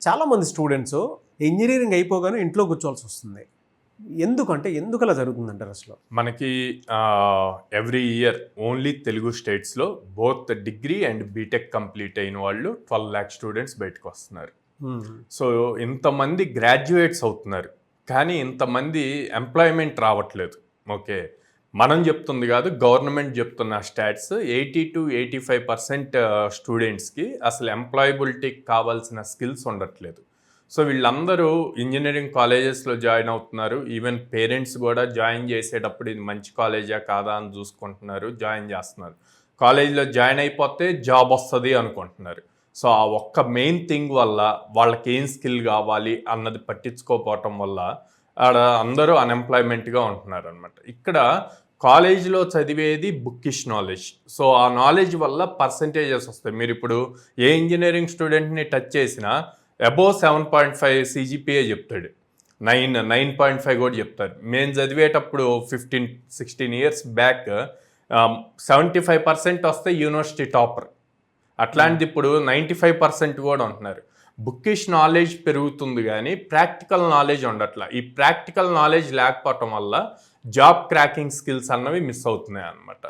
చాలామంది students engineering అయిపోగానే ఇంట్లో కూర్చోవాల్సి వస్తుంది. ఎందుకు అలా జరుగుతుందంటారు అసలు? మనకి ఎవ్రీ ఇయర్ ఓన్లీ తెలుగు స్టేట్స్లో both degree and BTech complete అయిన వాళ్ళు 12 lakh స్టూడెంట్స్ బయటకు వస్తున్నారు. సో ఇంతమంది గ్రాడ్యుయేట్స్ అవుతున్నారు, కానీ ఇంతమంది ఎంప్లాయ్మెంట్ రావట్లేదు. ఓకే, మనం చెప్తుంది కాదు, గవర్నమెంట్ చెప్తున్న స్టాట్స్ 80 to 85% స్టూడెంట్స్కి అసలు ఎంప్లాయబిలిటీకి కావాల్సిన స్కిల్స్ ఉండట్లేదు. సో వీళ్ళందరూ ఇంజనీరింగ్ కాలేజెస్లో జాయిన్ అవుతున్నారు. ఈవెన్ పేరెంట్స్ కూడా జాయిన్ చేసేటప్పుడు ఇది మంచి కాలేజా కాదా అని చూసుకుంటున్నారు, జాయిన్ చేస్తున్నారు. కాలేజీలో జాయిన్ అయిపోతే జాబ్ వస్తుంది అనుకుంటున్నారు. సో ఆ ఒక్క మెయిన్ థింగ్ వల్ల వాళ్ళకి ఏం స్కిల్ కావాలి అన్నది పట్టించుకోకపోవటం వల్ల ఆడ అందరూ అన్ఎంప్లాయ్మెంట్గా ఉంటున్నారు అనమాట. ఇక్కడ కాలేజీలో చదివేది బుక్కిష్ నాలెడ్జ్. సో ఆ నాలెడ్జ్ వల్ల పర్సంటేజెస్ వస్తాయి. మీరు ఇప్పుడు ఏ ఇంజనీరింగ్ స్టూడెంట్ని టచ్ చేసినా అబోవ్ 7.5 CGPA చెప్తాడు, 9.5 కూడా చెప్తారు. మేము చదివేటప్పుడు 15-16 years బ్యాక్ 75% వస్తే యూనివర్సిటీ టాపర్. అట్లాంటిది ఇప్పుడు 95% కూడా ఉంటున్నారు. బుక్కిష్ నాలెడ్జ్ పెరుగుతుంది కానీ ప్రాక్టికల్ నాలెడ్జ్ ఉండట్లా. ఈ ప్రాక్టికల్ నాలెడ్జ్ లేకపోవటం వల్ల జాబ్ క్రాకింగ్ స్కిల్స్ అన్నవి మిస్ అవుతున్నాయి అన్నమాట.